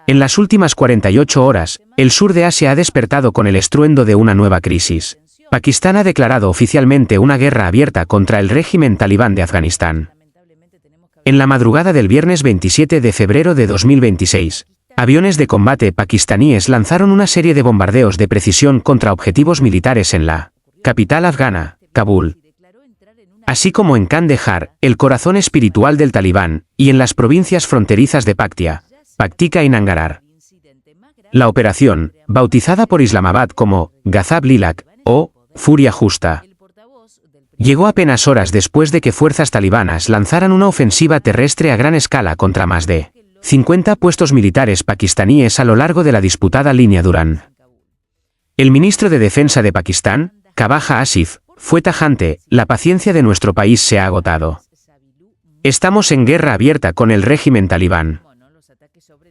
En las últimas 48 horas, el sur de Asia ha despertado con el estruendo de una nueva crisis. Pakistán ha declarado oficialmente una guerra abierta contra el régimen talibán de Afganistán. En la madrugada del viernes 27 de febrero de 2026, aviones de combate pakistaníes lanzaron una serie de bombardeos de precisión contra objetivos militares en la capital afgana, Kabul, así como en Kandahar, el corazón espiritual del talibán, y en las provincias fronterizas de Paktia, Paktika y Nangarhar. La operación, bautizada por Islamabad como Ghazab Lilac o Furia Justa, llegó apenas horas después de que fuerzas talibanas lanzaran una ofensiva terrestre a gran escala contra más de 50 puestos militares pakistaníes a lo largo de la disputada línea Durand. El ministro de Defensa de Pakistán, Khawaja Asif, fue tajante: la paciencia de nuestro país se ha agotado. Estamos en guerra abierta con el régimen talibán.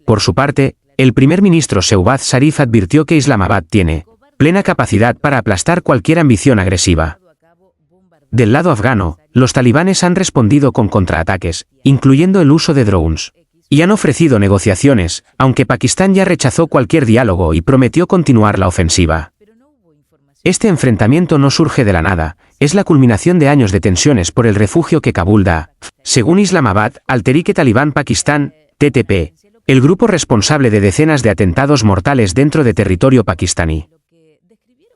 Por su parte, el primer ministro Shehbaz Sharif advirtió que Islamabad tiene plena capacidad para aplastar cualquier ambición agresiva. Del lado afgano, los talibanes han respondido con contraataques, incluyendo el uso de drones, y han ofrecido negociaciones, aunque Pakistán ya rechazó cualquier diálogo y prometió continuar la ofensiva. Este enfrentamiento no surge de la nada, es la culminación de años de tensiones por el refugio que Kabul da, según Islamabad, al Tehrik Talibán Pakistán, TTP, el grupo responsable de decenas de atentados mortales dentro de territorio pakistaní.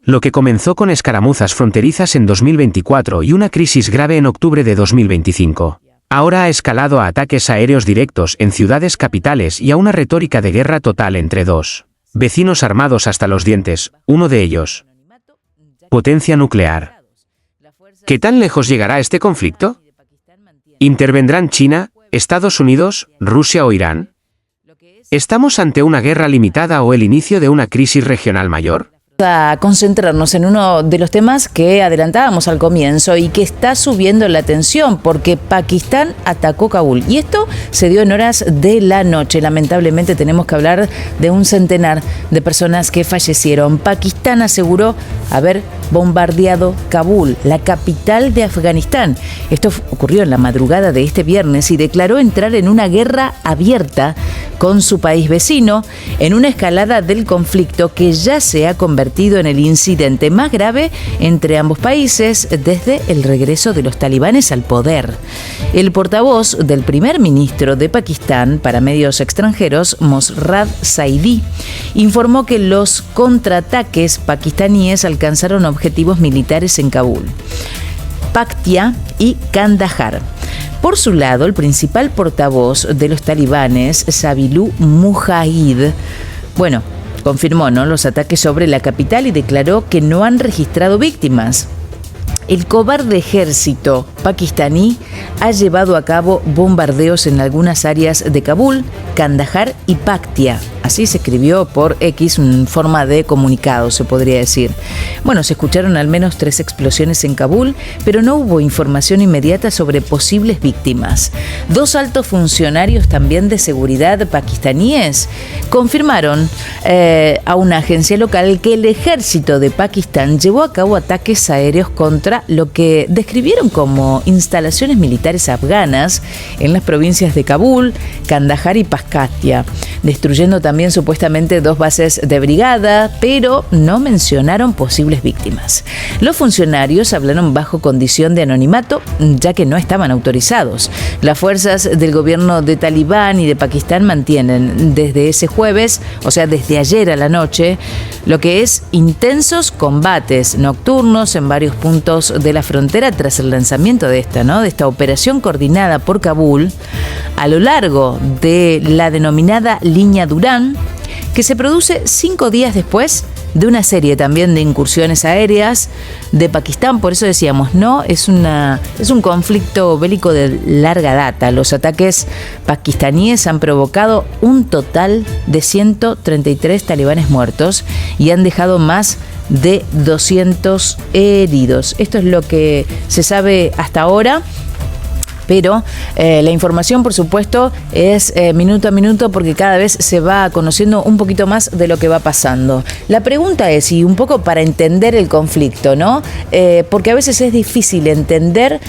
Lo que comenzó con escaramuzas fronterizas en 2024 y una crisis grave en octubre de 2025, ahora ha escalado a ataques aéreos directos en ciudades capitales y a una retórica de guerra total entre dos vecinos armados hasta los dientes, uno de ellos potencia nuclear. ¿Qué tan lejos llegará este conflicto? ¿Intervendrán China, Estados Unidos, Rusia o Irán? ¿Estamos ante una guerra limitada o el inicio de una crisis regional mayor? A concentrarnos en uno de los temas que adelantábamos al comienzo y que está subiendo la tensión porque Pakistán atacó Kabul y esto se dio en horas de la noche. Lamentablemente tenemos que hablar de un centenar de personas que fallecieron. Pakistán aseguró haber bombardeado Kabul, la capital de Afganistán. Esto ocurrió en la madrugada de este viernes y declaró entrar en una guerra abierta con su país vecino en una escalada del conflicto que ya se ha convertido en el incidente más grave entre ambos países desde el regreso de los talibanes al poder. El portavoz del primer ministro de Pakistán para medios extranjeros, Mosrad Zaidi, informó que los contraataques pakistaníes alcanzaron objetivos militares en Kabul, Paktia y Kandahar. Por su lado, el principal portavoz de los talibanes, Zabiullah Mujahid, confirmó los ataques sobre la capital y declaró que no han registrado víctimas. El cobarde ejército pakistaní ha llevado a cabo bombardeos en algunas áreas de Kabul, Kandahar y Paktia. Así se escribió por X, en forma de comunicado, se podría decir. Se escucharon al menos 3 explosiones en Kabul, pero no hubo información inmediata sobre posibles víctimas. 2 altos funcionarios también de seguridad pakistaníes confirmaron a una agencia local que el ejército de Pakistán llevó a cabo ataques aéreos contra lo que describieron como instalaciones militares afganas en las provincias de Kabul, Kandahar y Paktia, destruyendo también supuestamente 2 bases de brigada, pero no mencionaron posibles víctimas. Los funcionarios hablaron bajo condición de anonimato, ya que no estaban autorizados. Las fuerzas del gobierno de Talibán y de Pakistán mantienen desde ese jueves, o sea, desde ayer a la noche, lo que es intensos combates nocturnos en varios puntos de la frontera tras el lanzamiento de esta operación coordinada por Kabul a lo largo de la denominada línea Durand, que se produce 5 días después de una serie también de incursiones aéreas de Pakistán. Por eso decíamos, es un conflicto bélico de larga data. Los ataques pakistaníes han provocado un total de 133 talibanes muertos y han dejado más de 200 heridos. Esto es lo que se sabe hasta ahora. Pero la información, por supuesto, es minuto a minuto porque cada vez se va conociendo un poquito más de lo que va pasando. La pregunta es, y un poco para entender el conflicto, ¿no? Porque a veces es difícil entender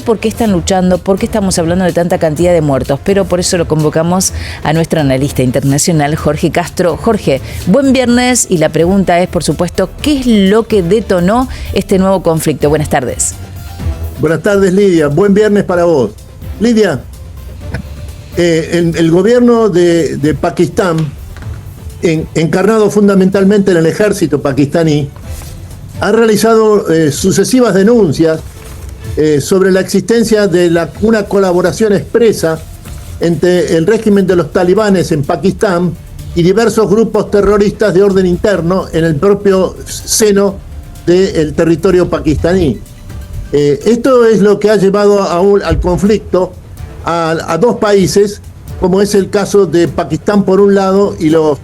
por qué están luchando, por qué estamos hablando de tanta cantidad de muertos. Pero por eso lo convocamos a nuestro analista internacional, Jorge Castro. Jorge, buen viernes y la pregunta es, por supuesto, ¿qué es lo que detonó este nuevo conflicto? Buenas tardes. Buenas tardes, Lidia. Buen viernes para vos. Lidia, el gobierno de Pakistán, encarnado fundamentalmente en el ejército pakistaní, ha realizado sucesivas denuncias sobre la existencia de una colaboración expresa entre el régimen de los talibanes en Pakistán y diversos grupos terroristas de orden interno en el propio seno del territorio pakistaní. Esto es lo que ha llevado al conflicto a dos países, como es el caso de Pakistán por un lado y los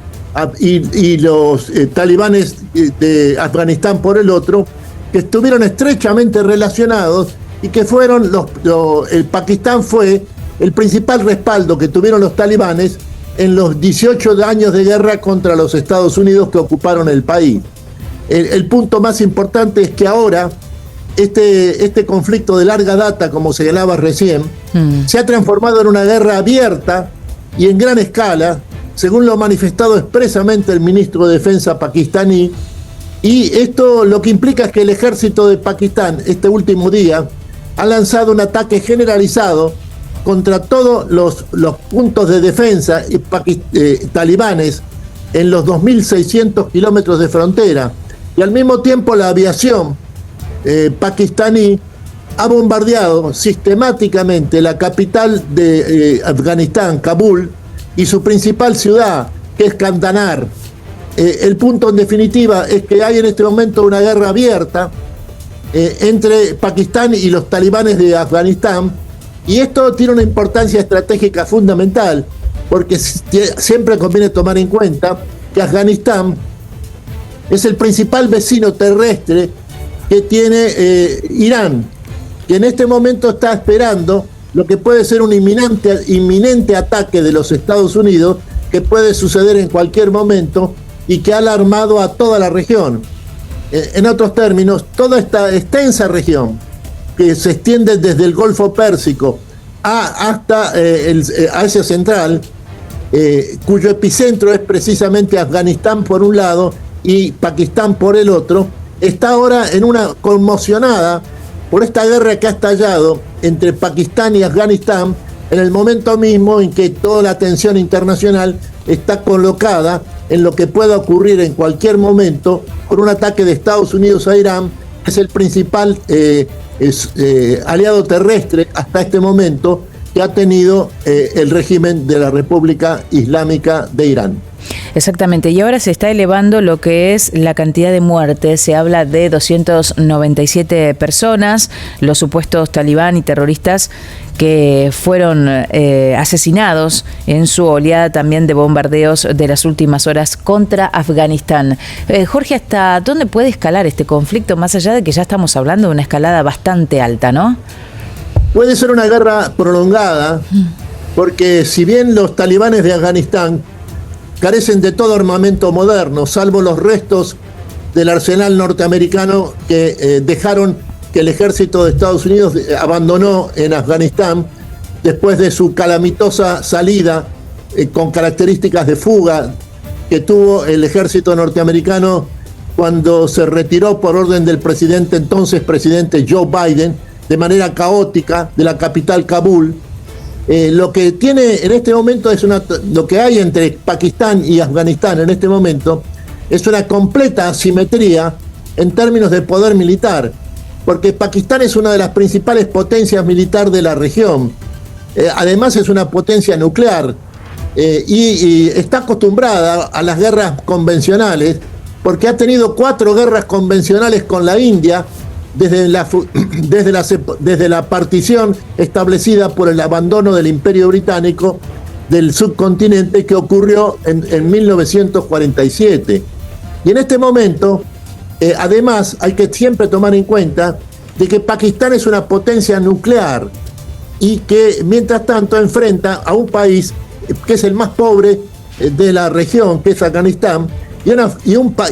talibanes de Afganistán por el otro, que estuvieron estrechamente relacionados y que fueron el Pakistán fue el principal respaldo que tuvieron los talibanes en los 18 años de guerra contra los Estados Unidos que ocuparon el país. El punto más importante es que ahora este conflicto de larga data, como señalaba recién, se ha transformado en una guerra abierta y en gran escala, según lo ha manifestado expresamente el ministro de Defensa pakistaní, y esto lo que implica es que el ejército de Pakistán este último día ha lanzado un ataque generalizado contra todos los puntos de defensa talibanes en los 2.600 kilómetros de frontera, y al mismo tiempo la aviación pakistaní ha bombardeado sistemáticamente la capital de Afganistán, Kabul, y su principal ciudad, que es Kandahar. El punto en definitiva es que hay en este momento una guerra abierta entre Pakistán y los talibanes de Afganistán, y esto tiene una importancia estratégica fundamental, porque siempre conviene tomar en cuenta que Afganistán es el principal vecino terrestre que tiene Irán, que en este momento está esperando lo que puede ser un inminente ataque de los Estados Unidos, que puede suceder en cualquier momento y que ha alarmado a toda la región. En otros términos, toda esta extensa región que se extiende desde el Golfo Pérsico hasta Asia Central, cuyo epicentro es precisamente Afganistán por un lado y Pakistán por el otro, está ahora conmocionada por esta guerra que ha estallado entre Pakistán y Afganistán en el momento mismo en que toda la atención internacional está colocada en lo que pueda ocurrir en cualquier momento por un ataque de Estados Unidos a Irán, que es el principal aliado terrestre hasta este momento que ha tenido el régimen de la República Islámica de Irán. Exactamente, y ahora se está elevando lo que es la cantidad de muertes. Se habla de 297 personas, los supuestos talibán y terroristas que fueron asesinados en su oleada también de bombardeos de las últimas horas contra Afganistán. Jorge, ¿hasta dónde puede escalar este conflicto, más allá de que ya estamos hablando de una escalada bastante alta, ¿no? Puede ser una guerra prolongada, porque si bien los talibanes de Afganistán carecen de todo armamento moderno, salvo los restos del arsenal norteamericano que dejaron que el ejército de Estados Unidos abandonó en Afganistán después de su calamitosa salida con características de fuga que tuvo el ejército norteamericano cuando se retiró por orden del entonces presidente Joe Biden, de manera caótica, de la capital Kabul. Lo que tiene en este momento lo que hay entre Pakistán y Afganistán en este momento es una completa asimetría en términos de poder militar, porque Pakistán es una de las principales potencias militares de la región. Además es una potencia nuclear y está acostumbrada a las guerras convencionales, porque ha tenido 4 guerras convencionales con la India desde la partición establecida por el abandono del Imperio Británico del subcontinente, que ocurrió en 1947. Y en este momento, además, hay que siempre tomar en cuenta de que Pakistán es una potencia nuclear. y que mientras tanto enfrenta a un país que es el más pobre de la región, que es Afganistán,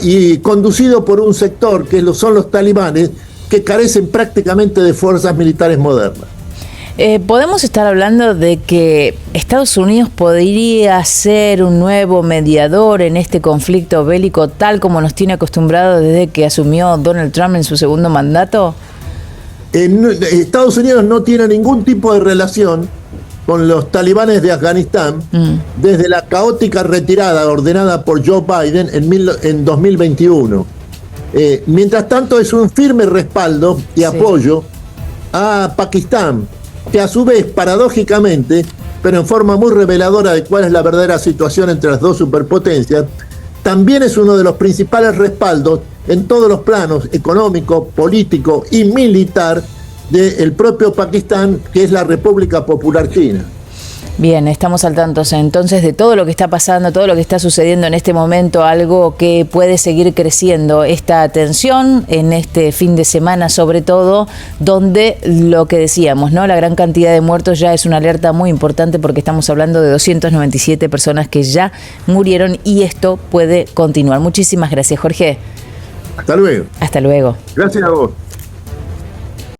y conducido por un sector que son los talibanes, que carecen prácticamente de fuerzas militares modernas. ¿Podemos estar hablando de que Estados Unidos podría ser un nuevo mediador en este conflicto bélico, tal como nos tiene acostumbrado desde que asumió Donald Trump en su segundo mandato? Estados Unidos no tiene ningún tipo de relación con los talibanes de Afganistán desde la caótica retirada ordenada por Joe Biden en 2021. Mientras tanto, es un firme respaldo y apoyo a Pakistán, que a su vez, paradójicamente, pero en forma muy reveladora de cuál es la verdadera situación entre las dos superpotencias, también es uno de los principales respaldos en todos los planos económico, político y militar del propio Pakistán, que es la República Popular China. Bien, estamos al tanto entonces de todo lo que está pasando, todo lo que está sucediendo en este momento, algo que puede seguir creciendo, esta tensión en este fin de semana sobre todo, donde lo que decíamos, ¿no? La gran cantidad de muertos ya es una alerta muy importante porque estamos hablando de 297 personas que ya murieron y esto puede continuar. Muchísimas gracias, Jorge. Hasta luego. Hasta luego. Gracias a vos.